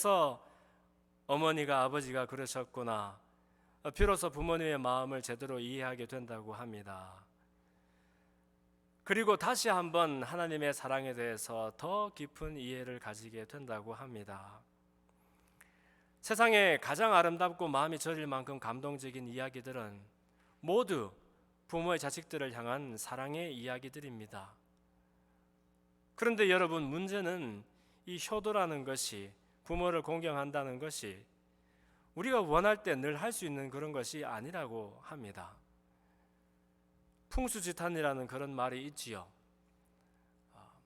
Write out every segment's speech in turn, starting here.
그래서 어머니가 아버지가 그러셨구나. 비로소 부모님의 마음을 제대로 이해하게 된다고 합니다. 그리고 다시 한번 하나님의 사랑에 대해서 더 깊은 이해를 가지게 된다고 합니다. 세상에 가장 아름답고 마음이 저릴 만큼 감동적인 이야기들은 모두 부모의 자식들을 향한 사랑의 이야기들입니다. 그런데 여러분, 문제는 이 효도라는 것이, 부모를 공경한다는 것이 우리가 원할 때 늘 할 수 있는 그런 것이 아니라고 합니다. 풍수지탄이라는 그런 말이 있지요.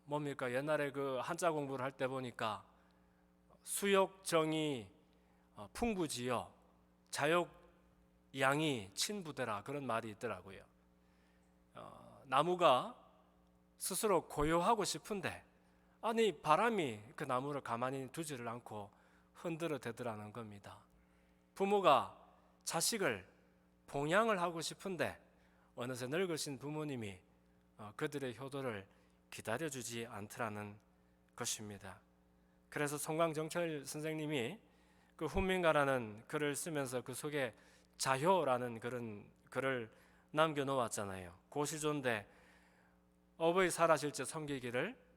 뭡니까? 옛날에 그 한자 공부를 할 때 보니까 수욕정이 풍부지요, 자욕양이 친부대라, 그런 말이 있더라고요. 나무가 스스로 고요하고 싶은데 아니 바람이 그 나무를 가만히 두지를 않고 흔들어 대더라는 겁니다. 부모가 자식을 봉양을 하고 싶은데 어느새 늙으신 부모님이 그들의 효도를 기다려주지 않더라는 것입니다. 그래서 송광정철 선생님이 그 훈민가라는 글을 쓰면서 그 속에 자효라는 그런 글을 남겨놓았잖아요. 고시조인데 어버이 살아실 때 섬기기를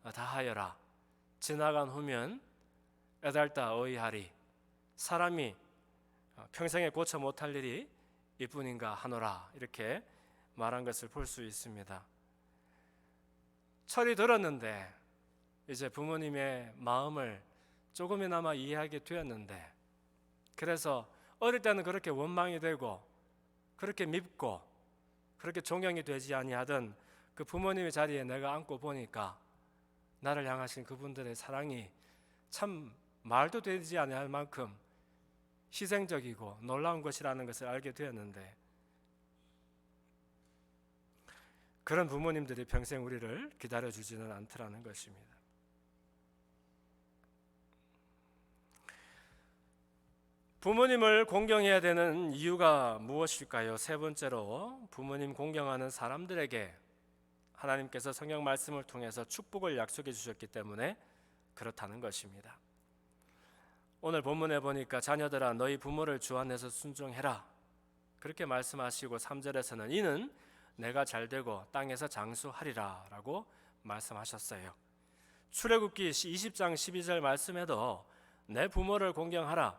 다하여라. 지나간 후면 애달다 어이하리. 사람이 평생에 고쳐 못할 일이 이뿐인가 하노라. 이렇게 말한 것을 볼 수 있습니다. 철이 들었는데 이제 부모님의 마음을 조금이나마 이해하게 되었는데, 그래서 어릴 때는 그렇게 원망이 되고 그렇게 밉고 그렇게 존경이 되지 아니하던 그 부모님의 자리에 내가 앉고 보니까 나를 향하신 그분들의 사랑이 참 말도 되지 아니할 만큼 희생적이고 놀라운 것이라는 것을 알게 되었는데, 그런 부모님들이 평생 우리를 기다려주지는 않더라는 것입니다. 부모님을 공경해야 되는 이유가 무엇일까요? 세 번째로, 부모님 공경하는 사람들에게 하나님께서 성경 말씀을 통해서 축복을 약속해 주셨기 때문에 그렇다는 것입니다. 오늘 본문에 보니까 자녀들아 너희 부모를 주 안에서 순종해라 그렇게 말씀하시고 3절에서는 이는 내가 잘되고 땅에서 장수하리라 라고 말씀하셨어요. 출애굽기 20장 12절 말씀에도 내 부모를 공경하라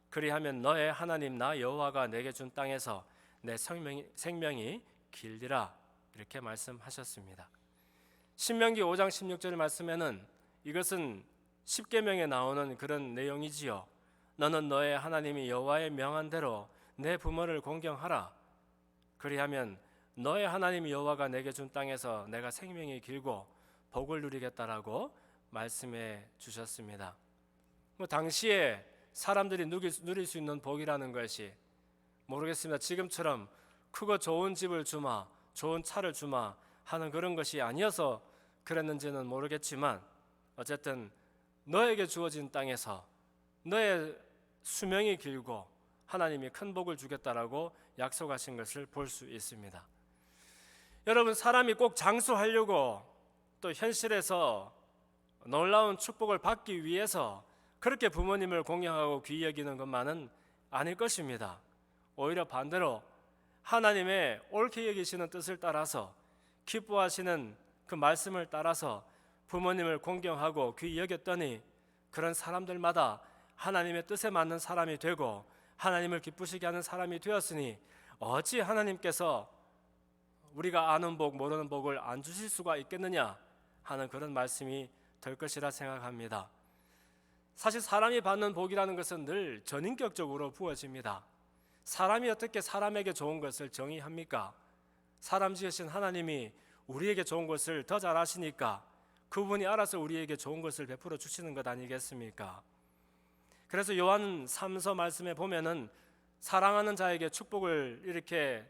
그리하면 너의 하나님 나 여호와가 내게 준 땅에서 내 생명이 길리라 이렇게 말씀하셨습니다. 신명기 5장 16절 말씀에는 이것은 십계명에 나오는 그런 내용이지요. 너는 너의 하나님이 여호와의 명한 대로 내 부모를 공경하라 그리하면 너의 하나님 여호와가 내게 준 땅에서 내가 생명이 길고 복을 누리겠다라고 말씀해 주셨습니다. 당시에 사람들이 누릴 수 있는 복이라는 것이 모르겠습니다. 지금처럼 크고 좋은 집을 주마, 좋은 차를 주마 하는 그런 것이 아니어서 그랬는지는 모르겠지만 어쨌든 너에게 주어진 땅에서 너의 수명이 길고 하나님이 큰 복을 주겠다라고 약속하신 것을 볼 수 있습니다. 여러분, 사람이 꼭 장수하려고 또 현실에서 놀라운 축복을 받기 위해서 그렇게 부모님을 공경하고 귀히 여기는 것만은 아닐 것입니다. 오히려 반대로 하나님의 옳게 여기시는 뜻을 따라서 기뻐하시는 그 말씀을 따라서 부모님을 공경하고 귀히 여겼더니 그런 사람들마다 하나님의 뜻에 맞는 사람이 되고 하나님을 기쁘시게 하는 사람이 되었으니 어찌 하나님께서 우리가 아는 복 모르는 복을 안 주실 수가 있겠느냐 하는 그런 말씀이 될 것이라 생각합니다. 사실 사람이 받는 복이라는 것은 늘 전인격적으로 부어집니다. 사람이 어떻게 사람에게 좋은 것을 정의합니까? 사람 지으신 하나님이 우리에게 좋은 것을 더 잘 아시니까 그분이 알아서 우리에게 좋은 것을 베풀어 주시는 것 아니겠습니까? 그래서 요한 3서 말씀에 보면은 사랑하는 자에게 축복을 이렇게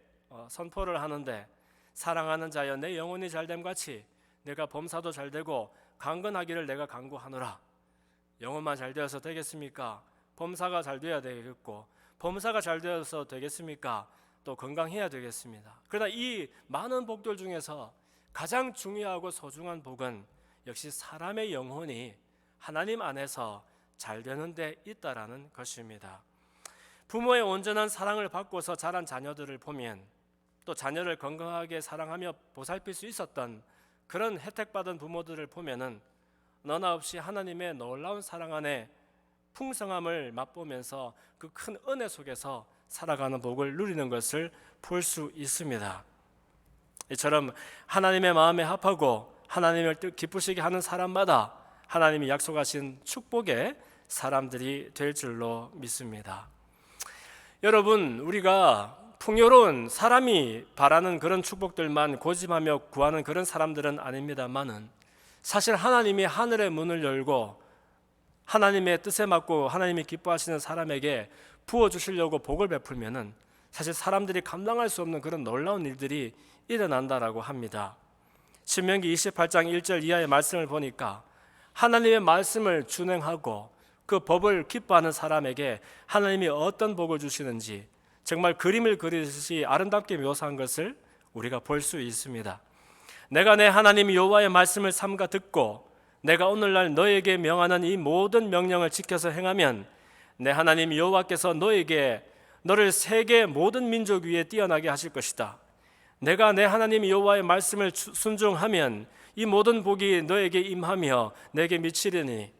선포를 하는데, 사랑하는 자여 내 영혼이 잘됨 같이 내가 범사도 잘되고 강건하기를 내가 간구하노라. 영혼만 잘 되어서 되겠습니까? 범사가 잘 되어야 되겠고, 범사가 잘 되어서 되겠습니까? 또 건강해야 되겠습니다. 그러나 이 많은 복들 중에서 가장 중요하고 소중한 복은 역시 사람의 영혼이 하나님 안에서 잘 되는 데 있다라는 것입니다. 부모의 온전한 사랑을 받고서 자란 자녀들을 보면 또 자녀를 건강하게 사랑하며 보살필 수 있었던 그런 혜택받은 부모들을 보면은 너나 없이 하나님의 놀라운 사랑 안에 풍성함을 맛보면서 그 큰 은혜 속에서 살아가는 복을 누리는 것을 볼 수 있습니다. 이처럼 하나님의 마음에 합하고 하나님을 기쁘시게 하는 사람마다 하나님이 약속하신 축복의 사람들이 될 줄로 믿습니다. 여러분, 우리가 풍요로운 사람이 바라는 그런 축복들만 고집하며 구하는 그런 사람들은 아닙니다만은 사실 하나님이 하늘의 문을 열고 하나님의 뜻에 맞고 하나님이 기뻐하시는 사람에게 부어주시려고 복을 베풀면은 사실 사람들이 감당할 수 없는 그런 놀라운 일들이 일어난다라고 합니다. 신명기 28장 1절 이하의 말씀을 보니까 하나님의 말씀을 준행하고 그 법을 기뻐하는 사람에게 하나님이 어떤 복을 주시는지 정말 그림을 그리듯이 아름답게 묘사한 것을 우리가 볼 수 있습니다. 내가 내 하나님 여호와의 말씀을 삼가 듣고 내가 오늘날 너에게 명하는 이 모든 명령을 지켜서 행하면 내 하나님 여호와께서 너를 세계 모든 민족 위에 뛰어나게 하실 것이다. 내가 내 하나님 여호와의 말씀을 순종하면 이 모든 복이 너에게 임하며 내게 미치리니.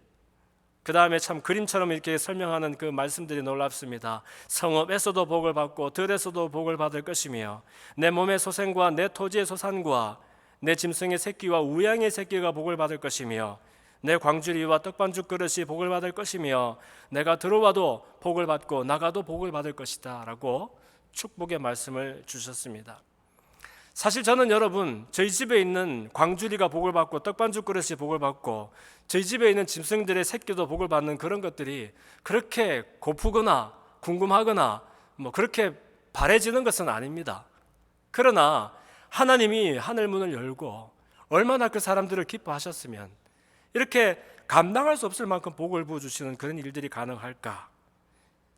그 다음에 참 그림처럼 이렇게 설명하는 그 말씀들이 놀랍습니다. 성읍에서도 복을 받고 들에서도 복을 받을 것이며 내 몸의 소생과 내 토지의 소산과 내 짐승의 새끼와 우양의 새끼가 복을 받을 것이며 내 광주리와 떡반죽 그릇이 복을 받을 것이며 내가 들어와도 복을 받고 나가도 복을 받을 것이다 라고 축복의 말씀을 주셨습니다. 사실 저는 여러분, 저희 집에 있는 광주리가 복을 받고 떡반죽 그릇이 복을 받고 저희 집에 있는 짐승들의 새끼도 복을 받는 그런 것들이 그렇게 고프거나 궁금하거나 그렇게 바래지는 것은 아닙니다. 그러나 하나님이 하늘 문을 열고 얼마나 그 사람들을 기뻐하셨으면 이렇게 감당할 수 없을 만큼 복을 부어주시는 그런 일들이 가능할까?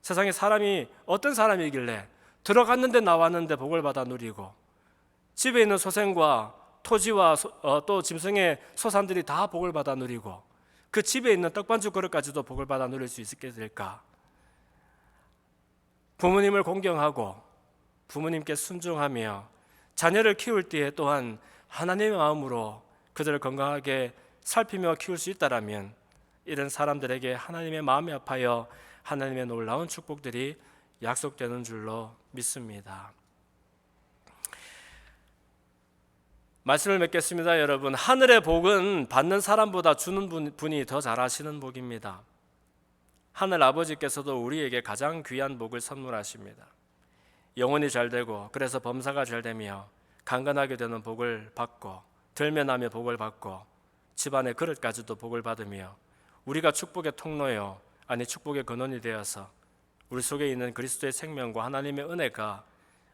세상에 사람이 어떤 사람이길래 들어갔는데 나왔는데 복을 받아 누리고 집에 있는 소생과 토지와 또 짐승의 소산들이 다 복을 받아 누리고 그 집에 있는 떡반죽 그릇까지도 복을 받아 누릴 수 있게 될까? 부모님을 공경하고 부모님께 순종하며 자녀를 키울 때에 또한 하나님의 마음으로 그들을 건강하게 살피며 키울 수 있다라면 이런 사람들에게 하나님의 마음이 아파요 하나님의 놀라운 축복들이 약속되는 줄로 믿습니다. 말씀을 맺겠습니다. 여러분, 하늘의 복은 받는 사람보다 주는 분이 더 잘하시는 복입니다. 하늘 아버지께서도 우리에게 가장 귀한 복을 선물하십니다. 영혼이 잘되고 그래서 범사가 잘되며 강건하게 되는 복을 받고 들면하며 복을 받고 집안의 그릇까지도 복을 받으며 우리가 축복의 통로요 아니 축복의 근원이 되어서 우리 속에 있는 그리스도의 생명과 하나님의 은혜가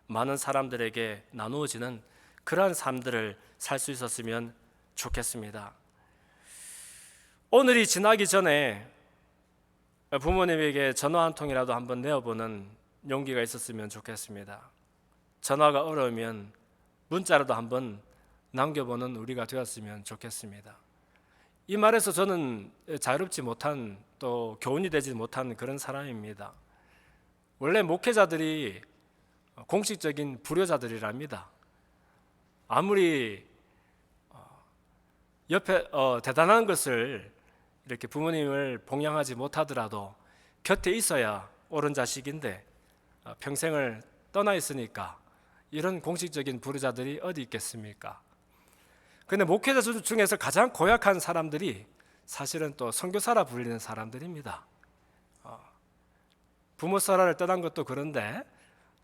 많은 사람들에게 나누어지는 그러한 삶들을 살 수 있었으면 좋겠습니다. 오늘이 지나기 전에 부모님에게 전화 한 통이라도 한번 내어보는 용기가 있었으면 좋겠습니다. 전화가 어려우면 문자라도 한번 남겨보는 우리가 되었으면 좋겠습니다. 이 말에서 저는 자유롭지 못한 또 교훈이 되지 못한 그런 사람입니다. 원래 목회자들이 공식적인 불효자들이랍니다. 아무리 옆에 대단한 것을 이렇게 부모님을 봉양하지 못하더라도 곁에 있어야 옳은 자식인데 평생을 떠나 있으니까 이런 공식적인 불효자들이 어디 있겠습니까? 그런데 목회자 중에서 가장 고약한 사람들이 사실은 또 선교사라 불리는 사람들입니다. 부모사라를 떠난 것도 그런데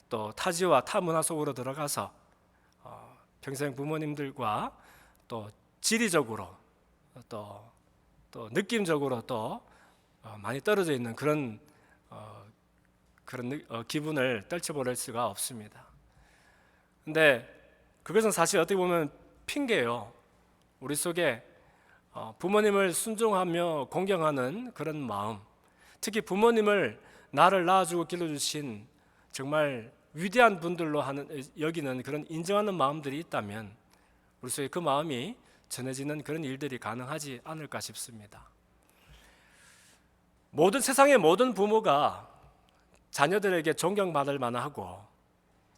또 타지와 타문화 속으로 들어가서 평생 부모님들과 또 지리적으로 또 느낌적으로 또 많이 떨어져 있는 그런 기분을 떨쳐버릴 수가 없습니다. 근데 그것은 사실 어떻게 보면 핑계예요. 우리 속에 부모님을 순종하며 공경하는 그런 마음, 특히 부모님을 나를 낳아주고 길러주신 정말 위대한 분들로 여기는 그런 인정하는 마음들이 있다면 우리 속에 그 마음이 전해지는 그런 일들이 가능하지 않을까 싶습니다. 모든 세상의 모든 부모가 자녀들에게 존경받을 만하고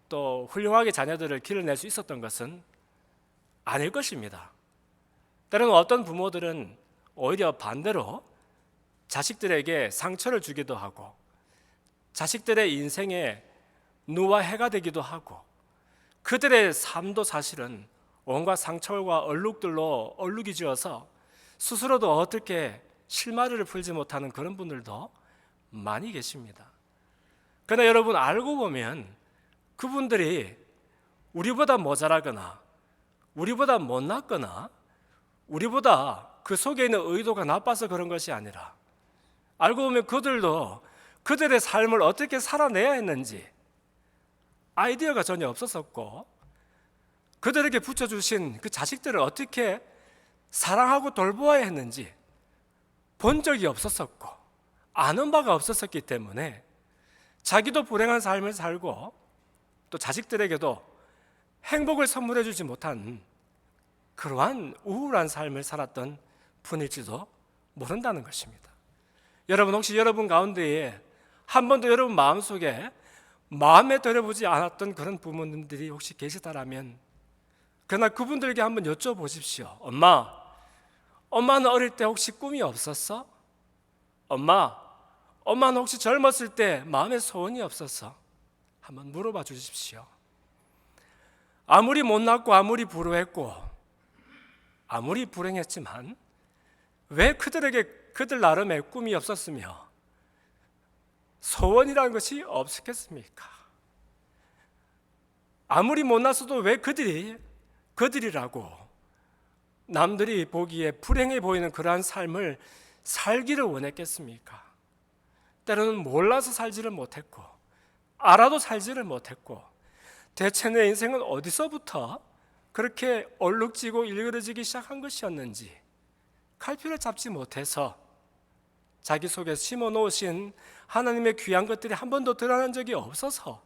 또 훌륭하게 자녀들을 길러낼 수 있었던 것은 아닐 것입니다. 때로는 어떤 부모들은 오히려 반대로 자식들에게 상처를 주기도 하고 자식들의 인생에 누와 해가 되기도 하고 그들의 삶도 사실은 온갖 상처와 얼룩들로 얼룩이 지어서 스스로도 어떻게 실마리를 풀지 못하는 그런 분들도 많이 계십니다. 그러나 여러분 알고 보면 그분들이 우리보다 모자라거나 우리보다 못났거나 우리보다 그 속에 있는 의도가 나빠서 그런 것이 아니라 알고 보면 그들도 그들의 삶을 어떻게 살아내야 했는지 아이디어가 전혀 없었었고 그들에게 붙여주신 그 자식들을 어떻게 사랑하고 돌보아야 했는지 본 적이 없었었고 아는 바가 없었었기 때문에 자기도 불행한 삶을 살고 또 자식들에게도 행복을 선물해 주지 못한 그러한 우울한 삶을 살았던 분일지도 모른다는 것입니다. 여러분 혹시 여러분 가운데에 한 번도 여러분 마음속에 마음에 들여보지 않았던 그런 부모님들이 혹시 계시다라면 그러나 그분들에게 한번 여쭤보십시오. 엄마는 어릴 때 혹시 꿈이 없었어? 엄마는 혹시 젊었을 때 마음에 소원이 없었어? 한번 물어봐 주십시오. 아무리 못났고 아무리 불우했고 아무리 불행했지만 왜 그들에게 그들 나름의 꿈이 없었으며 소원이라는 것이 없었겠습니까? 아무리 못났어도 왜 그들이라고 남들이 보기에 불행해 보이는 그러한 삶을 살기를 원했겠습니까? 때로는 몰라서 살지를 못했고 알아도 살지를 못했고 대체 내 인생은 어디서부터 그렇게 얼룩지고 일그러지기 시작한 것이었는지 갈피를 잡지 못해서 자기 속에 심어 놓으신 하나님의 귀한 것들이 한 번도 드러난 적이 없어서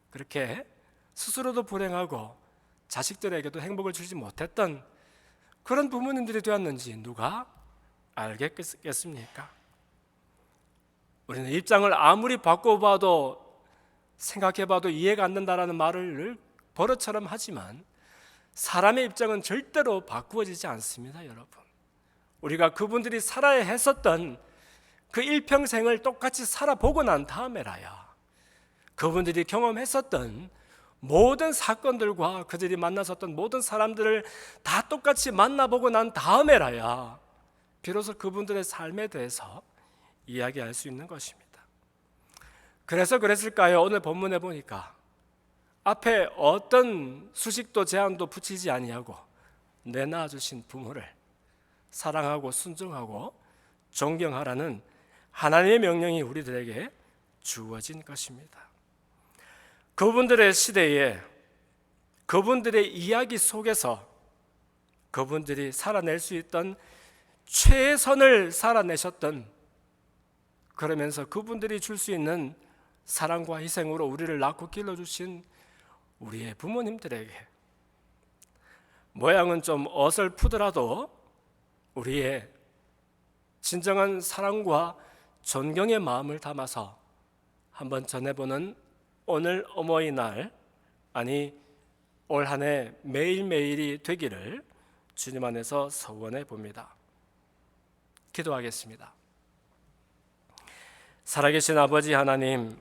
그렇게 스스로도 불행하고 자식들에게도 행복을 주지 못했던 그런 부모님들이 되었는지 누가 알겠겠습니까? 우리는 입장을 아무리 바꿔봐도 생각해봐도 이해가 안 된다라는 말을 버릇처럼 하지만 사람의 입장은 절대로 바꾸어지지 않습니다, 여러분. 우리가 그분들이 살아야 했었던 그 일평생을 똑같이 살아보고 난 다음에라야 그분들이 경험했었던 모든 사건들과 그들이 만났었던 모든 사람들을 다 똑같이 만나보고 난 다음에라야 비로소 그분들의 삶에 대해서 이야기할 수 있는 것입니다. 그래서 그랬을까요? 오늘 본문에 보니까 앞에 어떤 수식도 제한도 붙이지 아니하고 내놔 주신 부모를 사랑하고 순종하고 존경하라는 하나님의 명령이 우리들에게 주어진 것입니다. 그분들의 시대에 그분들의 이야기 속에서 그분들이 살아낼 수 있던 최선을 살아내셨던 그러면서 그분들이 줄 수 있는 사랑과 희생으로 우리를 낳고 길러주신 우리의 부모님들에게 모양은 좀 어설프더라도 우리의 진정한 사랑과 존경의 마음을 담아서 한번 전해보는 오늘 어머니날 아니 올 한 해 매일매일이 되기를 주님 안에서 소원해 봅니다. 기도하겠습니다. 살아계신 아버지 하나님,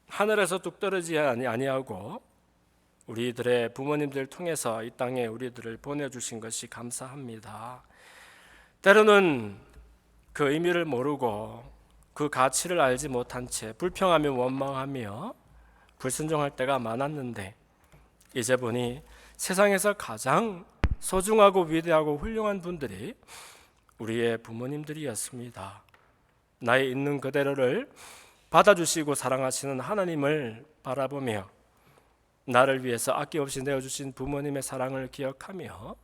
하늘에서 뚝 떨어지지 아니하고 우리들의 부모님들 통해서 이 땅에 우리들을 보내주신 것이 감사합니다. 때로는 그 의미를 모르고 그 가치를 알지 못한 채 불평하며 원망하며 불순종할 때가 많았는데 이제 보니 세상에서 가장 소중하고 위대하고 훌륭한 분들이 우리의 부모님들이었습니다. 나의 있는 그대로를 받아주시고 사랑하시는 하나님을 바라보며 나를 위해서 아낌없이 내어주신 부모님의 사랑을 기억하며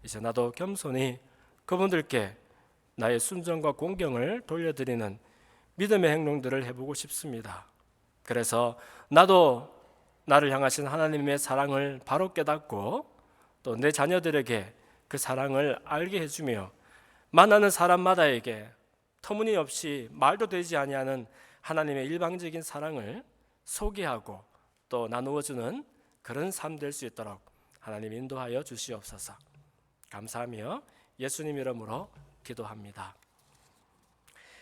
이제 나도 겸손히 그분들께 나의 순종과 공경을 돌려드리는 믿음의 행동들을 해보고 싶습니다. 그래서 나도 나를 향하신 하나님의 사랑을 바로 깨닫고 또 내 자녀들에게 그 사랑을 알게 해주며 만나는 사람마다에게 터무니없이 말도 되지 아니하는 하나님의 일방적인 사랑을 소개하고 또 나누어주는 그런 삶 될 수 있도록 하나님 인도하여 주시옵소서. 감사하며 예수님 이름으로 기도합니다.